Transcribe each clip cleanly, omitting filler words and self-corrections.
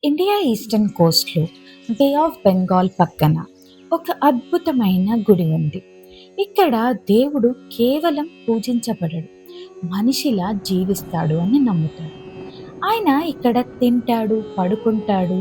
India eastern కోస్ట్లో bay of Bengal పక్కన ఒక అద్భుతమైన గుడి ఉంది. ఇక్కడ దేవుడు కేవలం పూజించబడడు, మనిషిలా జీవిస్తాడు అని నమ్ముతాడు. ఆయన ఇక్కడ తింటాడు, పడుకుంటాడు,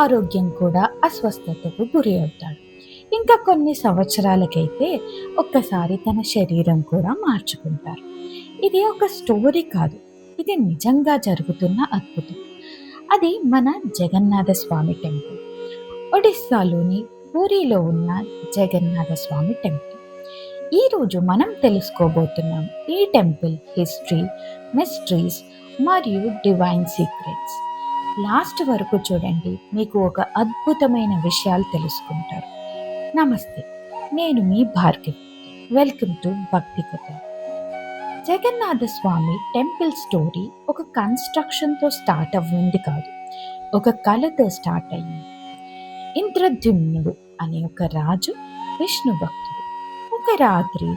ఆరోగ్యం కూడా అస్వస్థతకు గురి అవుతాడు. ఇంకా కొన్ని సంవత్సరాలకైతే ఒక్కసారి తన శరీరం కూడా మార్చుకుంటారు. ఇది ఒక స్టోరీ కాదు, ఇది నిజంగా జరుగుతున్న అద్భుతం. అది మన జగన్నాథ స్వామి టెంపుల్. ఒడిస్సాలోని పూరిలో ఉన్న జగన్నాథ స్వామి టెంపుల్. ఈరోజు మనం తెలుసుకోబోతున్నాం ఈ టెంపుల్ హిస్టరీ, మిస్టరీస్ మరియు డివైన్ సీక్రెట్స్. లాస్ట్ వరకు చూడండి, మీకు ఒక అద్భుతమైన విషయాలు తెలుసుకుంటారు. నమస్తే, నేను మీ భార్గవి. వెల్కమ్ టు భక్తి కథ. జగన్నాథ స్వామి టెంపుల్ స్టోరీ ఒక కన్స్ట్రక్షన్తో స్టార్ట్ అవ్వింది కాదు, ఒక కళతో స్టార్ట్ అయ్యింది. ఇంద్రద్యుమ్నుడు అనే ఒక రాజు విష్ణు భక్తుడు. ఒక రాత్రి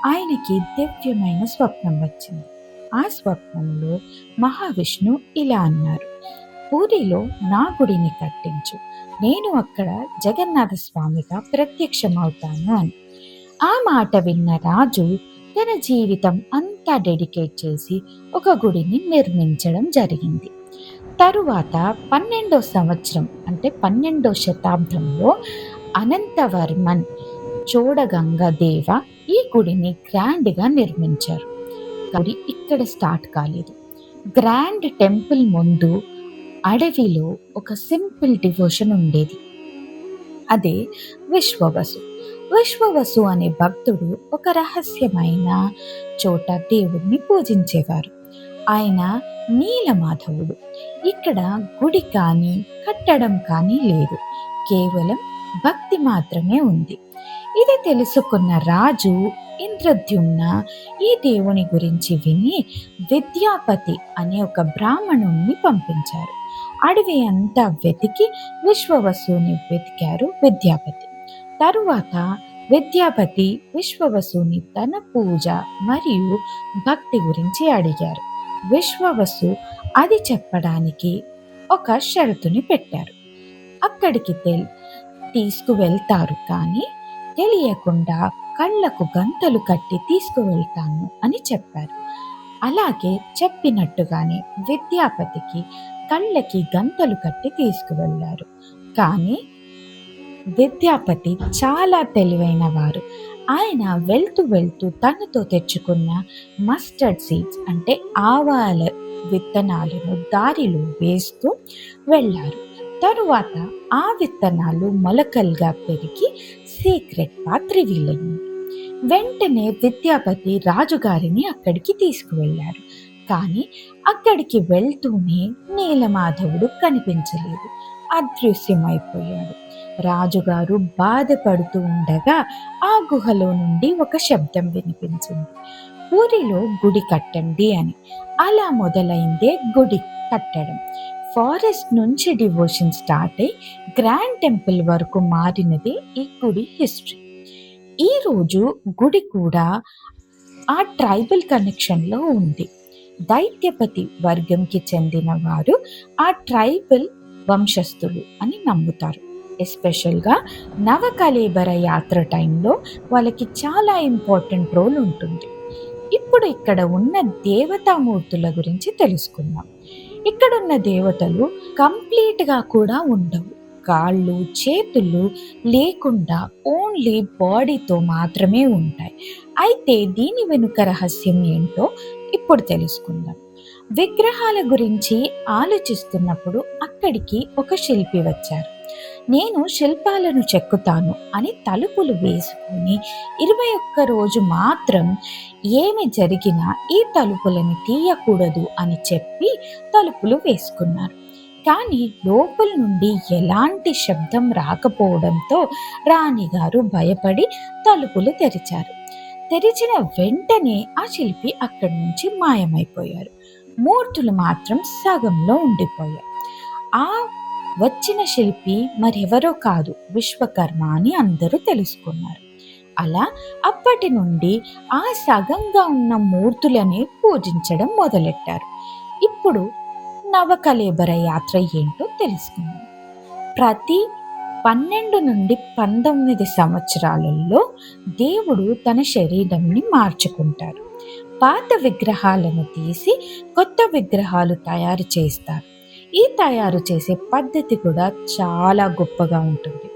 ఆయనకి దివ్యమైన స్వప్నం వచ్చింది. ఆ స్వప్నంలో మహావిష్ణు ఇలా అన్నారు: పూరిలో నా గుడిని కట్టించు, నేను అక్కడ జగన్నాథ స్వామిగా ప్రత్యక్షమవుతాను అని. ఆ మాట విన్న రాజు తన జీవితం అంతా డెడికేట్ చేసి ఒక గుడిని నిర్మించడం జరిగింది. తరువాత 12వ సంవత్సరం అంటే 12వ శతాబ్దంలో అనంతవర్మన్ చోడగంగదేవ ఈ గుడిని గ్రాండ్గా నిర్మించారు. గుడి ఇక్కడ స్టార్ట్ కాలేదు. గ్రాండ్ టెంపుల్ ముందు అడవిలో ఒక సింపుల్ డివోషన్ ఉండేది. అదే విశ్వవసు. విశ్వవసు అనే భక్తుడు ఒక రహస్యమైన చోట దేవుడిని పూజించేవారు. ఆయన నీలమాధవుడు. ఇక్కడ గుడి కానీ కట్టడం కానీ లేదు, కేవలం భక్తి మాత్రమే ఉంది. ఇది తెలుసుకున్న రాజు ఇంద్రద్యుమ్న ఈ దేవుని గురించి విని విద్యాపతి అనే ఒక బ్రాహ్మణుణ్ణి పంపించారు. అడవి అంతా వెతికి విశ్వవసుని వెతికారు విద్యాపతి. తరువాత విద్యాపతి విశ్వవసుని తన పూజ మరియు భక్తి గురించి అడిగారు. విశ్వవసు అది చెప్పడానికి ఒక షరతుని పెట్టారు. అక్కడికి తీసుకువెళ్తారు, కానీ తెలియకుండా కళ్ళకు గంతలు కట్టి తీసుకువెళ్తాను అని చెప్పారు. అలాగే చెప్పినట్టుగానే విద్యాపతికి కళ్ళకి గంతలు కట్టి తీసుకువెళ్ళారు. కానీ విద్యాపతి చాలా తెలివైన వారు. ఆయన వెళ్తూ వెళ్తూ తనతో తెచ్చుకున్న మస్టర్డ్ సీడ్స్ అంటే ఆవాల విత్తనాలను దారిలో వేస్తూ వెళ్ళారు. తరువాత ఆ విత్తనాలు మొలకలుగా పెరిగి సీక్రెట్ పాత్ రివీల్ అయింది. వెంటనే విద్యాపతి రాజుగారిని అక్కడికి తీసుకువెళ్ళారు. కానీ అక్కడికి వెళ్తూనే నీలమాధవుడు కనిపించలేదు, అదృశ్యమైపోయాడు. రాజుగారు బాధపడుతూ ఉండగా ఆ గుహలో నుండి ఒక శబ్దం వినిపించింది: పూరిలో గుడి కట్టండి అని. అలా మొదలైందే గుడి కట్టడం. ఫారెస్ట్ నుంచి డివోషన్ స్టార్ట్ అయి గ్రాండ్ టెంపుల్ వరకు మారినదే ఈ గుడి హిస్టరీ. ఈరోజు గుడి కూడా ఆ ట్రైబల్ కనెక్షన్లో ఉంది. దైత్యపతి వర్గంకి చెందిన వారు ఆ ట్రైబల్ వంశస్థులు అని నమ్ముతారు. ఎస్పెషల్గా నవకళేబర యాత్ర టైంలో వాళ్ళకి చాలా ఇంపార్టెంట్ రోల్ ఉంటుంది. ఇప్పుడు ఇక్కడ ఉన్న దేవతామూర్తుల గురించి తెలుసుకుందాం. ఇక్కడున్న దేవతలు కంప్లీట్గా కూడా ఉండవు. కాళ్ళు చేతులు లేకుండా ఓన్లీ బాడీతో మాత్రమే ఉంటాయి. అయితే దీని వెనుక రహస్యం ఏంటో ఇప్పుడు తెలుసుకుందాం. విగ్రహాల గురించి ఆలోచిస్తున్నప్పుడు అక్కడికి ఒక శిల్పి వచ్చారు. నేను శిల్పాలను చెక్కుతాను అని తలుపులు వేసుకుని 21 రోజు మాత్రం ఏమి జరిగినా ఈ తలుపులని తీయకూడదు అని చెప్పి తలుపులు వేసుకున్నారు. కానీ లోపల నుండి ఎలాంటి శబ్దం రాకపోవడంతో రాణిగారు భయపడి తలుపులు తెరిచారు. తెరిచిన వెంటనే ఆ శిల్పి అక్కడి నుంచి మాయమైపోయారు. మూర్తులు మాత్రం సగంలో ఉండిపోయాయి. ఆ వచ్చిన శిల్పి మరెవరో కాదు, విశ్వకర్మ అని అందరూ తెలుసుకున్నారు. అలా అప్పటి నుండి ఆ సగంగా ఉన్న మూర్తులనే పూజించడం మొదలెట్టారు. ఇప్పుడు నవకళేబర యాత్ర ఏంటో తెలుసుకుందాం. ప్రతి 12 నుండి 19 సంవత్సరాలలో దేవుడు తన శరీరంని మార్చుకుంటారు. పాత విగ్రహాలను తీసి కొత్త విగ్రహాలు తయారు చేస్తారు. ఈ తయారు చేసే పద్ధతి కూడా చాలా గొప్పగా ఉంటుంది.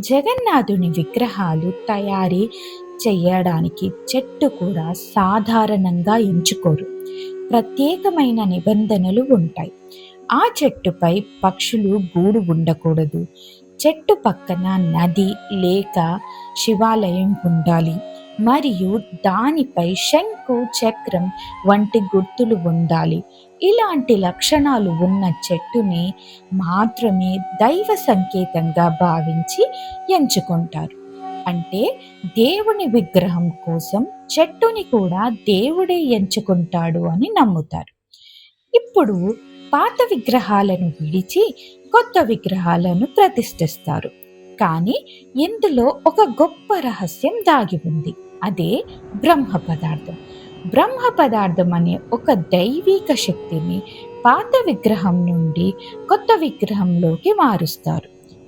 జగన్నాథుని విగ్రహాలు తయారీ చేయడానికి చెట్టు కూడా సాధారణంగా ఎంచుకోరు. ప్రత్యేకమైన నిబంధనలు ఉంటాయి. ఆ చెట్టుపై పక్షులు గూడు ఉండకూడదు. చెట్టు పక్కన నది లేక శివాలయం ఉండాలి. మరియు దానిపై శంకు, చక్రం వంటి గుర్తులు ఉండాలి. ఇలాంటి లక్షణాలు ఉన్న చెట్టుని మాత్రమే దైవ సంకేతంగా భావించి ఎంచుకుంటారు. అంటే దేవుని విగ్రహం కోసం చెట్టుని కూడా దేవుడే ఎంచుకుంటాడు అని నమ్ముతారు. ఇప్పుడు పాత విగ్రహాలను విడిచి కొత్త విగ్రహాలను ప్రతిష్ఠిస్తారు. కానీ ఇందులో ఒక గొప్ప రహస్యం దాగి ఉంది. అదే బ్రహ్మ పదార్థం. బ్రహ్మ పదార్థం అనే ఒక దైవిక శక్తిని పాత విగ్రహం నుండి కొత్త విగ్రహంలోకి మారుస్తారు.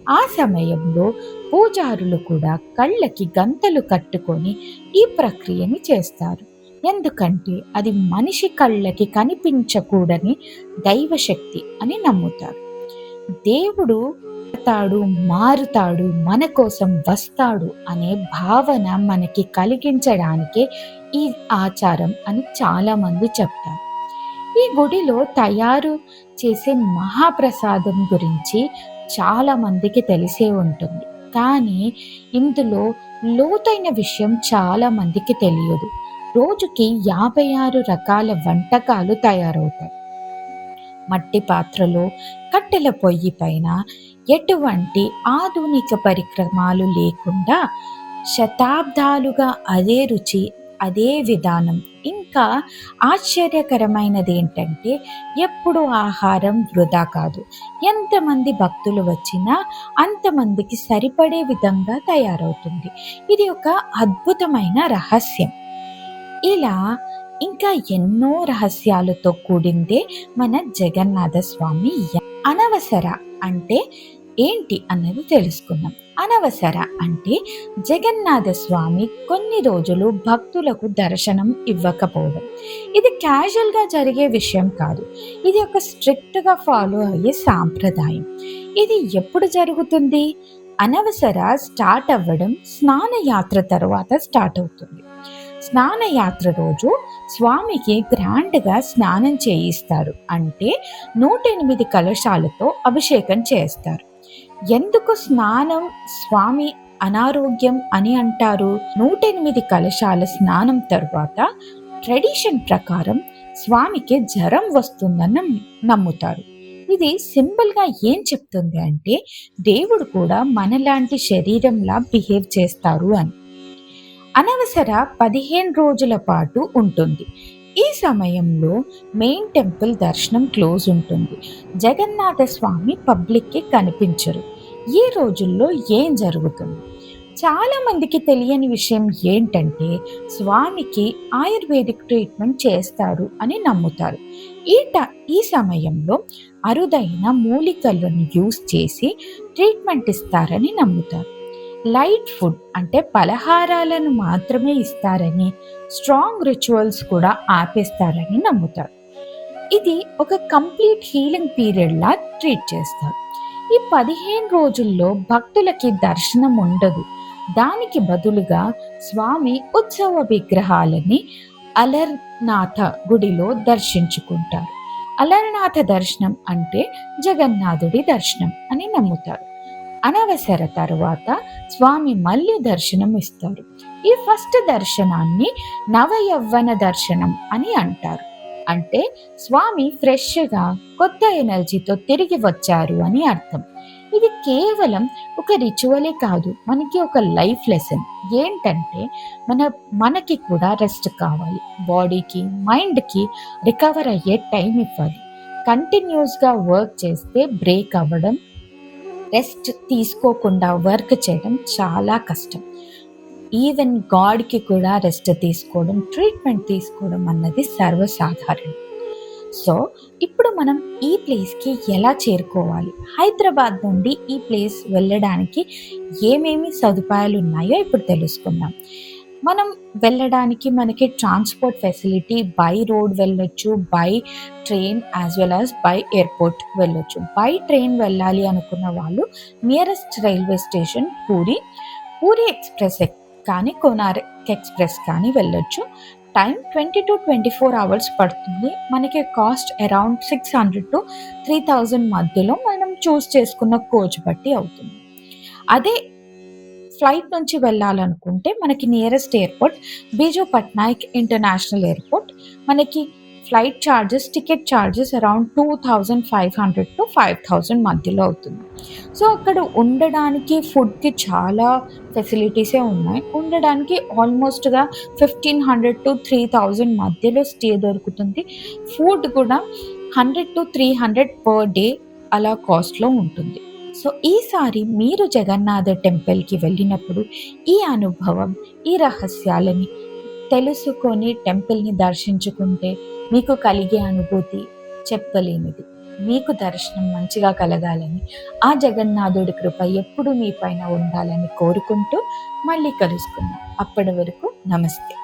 ఆ సమయంలో పూజారులు కూడా కళ్ళకి గంతలు కట్టుకొని ఈ ప్రక్రియని చేస్తారు. ఎందుకంటే అది మనిషి కళ్ళకి కనిపించకూడని దైవశక్తి అని నమ్ముతారు. దేవుడు మారుతాడు, మన కోసం వస్తాడు అనే భావన మనకి కలిగించడానికే ఈ ఆచారం అని చాలా మంది చెప్తారు. ఈ గుడిలో తయారు చేసే మహాప్రసాదం గురించి చాలా మందికి తెలిసే ఉంటుంది. కానీ ఇందులో లోతైన విషయం చాలా మందికి తెలియదు. రోజుకి 56 రకాల వంటకాలు తయారవుతాయి. మట్టి పాత్రలో, కట్టెల పొయ్యి పైన ఎటువంటి ఆధునిక పరికరాలు లేకుండా శతాబ్దాలుగా అదే రుచి, అదే విధానం. ఇంకా ఆశ్చర్యకరమైనది ఏంటంటే ఎప్పుడు ఆహారం వృధా కాదు. ఎంతమంది భక్తులు వచ్చినా అంతమందికి సరిపడే విధంగా తయారవుతుంది. ఇది ఒక అద్భుతమైన రహస్యం. ఇలా ఇంకా ఎన్నో రహస్యాలతో కూడిందే మన జగన్నాథ స్వామి. అనవసర అంటే ఏంటి అన్నది తెలుసుకుందాం. అనవసర అంటే జగన్నాథ స్వామి కొన్ని రోజులు భక్తులకు దర్శనం ఇవ్వకపోవడం. ఇది క్యాజువల్గా జరిగే విషయం కాదు. ఇది ఒక స్ట్రిక్ట్గా ఫాలో అయ్యే సాంప్రదాయం. ఇది ఎప్పుడు జరుగుతుంది? అనవసర స్టార్ట్ అవ్వడం స్నానయాత్ర తర్వాత స్టార్ట్ అవుతుంది. స్నానయాత్ర రోజు స్వామికి గ్రాండ్గా స్నానం చేయిస్తారు. అంటే 108 కలశాలతో అభిషేకం చేస్తారు. ఎందుకు స్నానం స్వామి అనారోగ్యం అని అంటారు? 108 కలశాల స్నానం తర్వాత ట్రెడిషన్ ప్రకారం స్వామికి జ్వరం వస్తుందని నమ్ముతారు. ఇది సింపుల్గా ఏం చెప్తుంది అంటే దేవుడు కూడా మనలాంటి శరీరంలా బిహేవ్ చేస్తారు అని. అనవసర 15 రోజుల పాటు ఉంటుంది. ఈ సమయంలో మెయిన్ టెంపుల్ దర్శనం క్లోజ్ ఉంటుంది. జగన్నాథ స్వామి పబ్లిక్కి కనిపించరు. ఈ రోజుల్లో ఏం జరుగుతుంది? చాలా మందికి తెలియని విషయం ఏంటంటే స్వామికి ఆయుర్వేదిక్ ట్రీట్మెంట్ చేస్తారు అని నమ్ముతారు. ఈ సమయంలో అరుదైన మూలికలను యూస్ చేసి ట్రీట్మెంట్ ఇస్తారని నమ్ముతారు. లైట్ ఫుడ్ అంటే పలహారాలను మాత్రమే ఇస్తారని, స్ట్రాంగ్ రిచువల్స్ కూడా ఆపేస్తారని నమ్ముతారు. ఇది ఒక కంప్లీట్ హీలింగ్ పీరియడ్లా ట్రీట్ చేస్తారు. ఈ 15 రోజుల్లో భక్తులకి దర్శనం ఉండదు. దానికి బదులుగా స్వామి ఉత్సవ విగ్రహాలని అలర్నాథ గుడిలో దర్శించుకుంటారు. అలర్నాథ దర్శనం అంటే జగన్నాథుడి దర్శనం అని నమ్ముతారు. అనవసర తర్వాత స్వామి మళ్ళీ దర్శనం ఇస్తారు. ఈ ఫస్ట్ దర్శనాన్ని నవయవ్వన దర్శనం అని అంటారు. అంటే స్వామి ఫ్రెష్గా కొత్త ఎనర్జీతో తిరిగి వచ్చారు అని అర్థం. ఇది కేవలం ఒక రిచువలే కాదు, మనకి ఒక లైఫ్ లెసన్. ఏంటంటే మనకి కూడా రెస్ట్ కావాలి. బాడీకి, మైండ్కి రికవర్ అయ్యే టైం ఇవ్వాలి. కంటిన్యూస్గా వర్క్ చేస్తే బ్రేక్ అవ్వడం, రెస్ట్ తీసుకోకుండా వర్క్ చేయడం చాలా కష్టం. ఈవెన్ గాడ్కి కూడా రెస్ట్ తీసుకోవడం, ట్రీట్మెంట్ తీసుకోవడం అన్నది సర్వసాధారణం. సో ఇప్పుడు మనం ఈ ప్లేస్కి ఎలా చేరుకోవాలి, హైదరాబాద్ నుండి ఈ ప్లేస్ వెళ్ళడానికి ఏమేమి సదుపాయాలు ఉన్నాయో ఇప్పుడు తెలుసుకుందాం. మనం వెళ్ళడానికి మనకి ట్రాన్స్పోర్ట్ ఫెసిలిటీ బై రోడ్ వెళ్ళొచ్చు, by train as well as by airport వెళ్ళొచ్చు. బై ట్రైన్ వెళ్ళాలి అనుకున్న వాళ్ళు nearest railway station puri, puri express కానీ కోనార్క్ ఎక్స్ప్రెస్ కానీ వెళ్ళొచ్చు. టైం 20 to 24 అవర్స్ పడుతుంది. మనకి కాస్ట్ అరౌండ్ 600 to 3000 మధ్యలో మనం చూస్ చేసుకున్న కోచ్ బట్టి అవుతుంది. అదే ఫ్లైట్ నుంచి వెళ్ళాలనుకుంటే మనకి nearest airport Biju Patnaik international airport. మనకి flight charges, ticket charges around 2500 to 5000 మధ్యలో అవుతుంది. సో అక్కడ ఉండడానికి, ఫుడ్కి చాలా ఫెసిలిటీసే ఉన్నాయి. ఉండడానికి ఆల్మోస్ట్గా 1500 to 3000 మధ్యలో స్టే దొరుకుతుంది. ఫుడ్ కూడా 100 to 300 పర్ డే అలా కాస్ట్లో ఉంటుంది. సో ఈసారి మీరు జగన్నాథ టెంపుల్కి వెళ్ళినప్పుడు ఈ అనుభవం, ఈ రహస్యాలని తెలుసుకొని టెంపుల్ని దర్శించుకుంటే మీకు కలిగే అనుభూతి చెప్పలేనిది. మీకు దర్శనం మంచిగా కలగాలని, ఆ జగన్నాథుడి కృప ఎప్పుడు మీ పైన ఉండాలని కోరుకుంటూ మళ్ళీ కలుసుకుందాం. అప్పటి వరకు నమస్తే.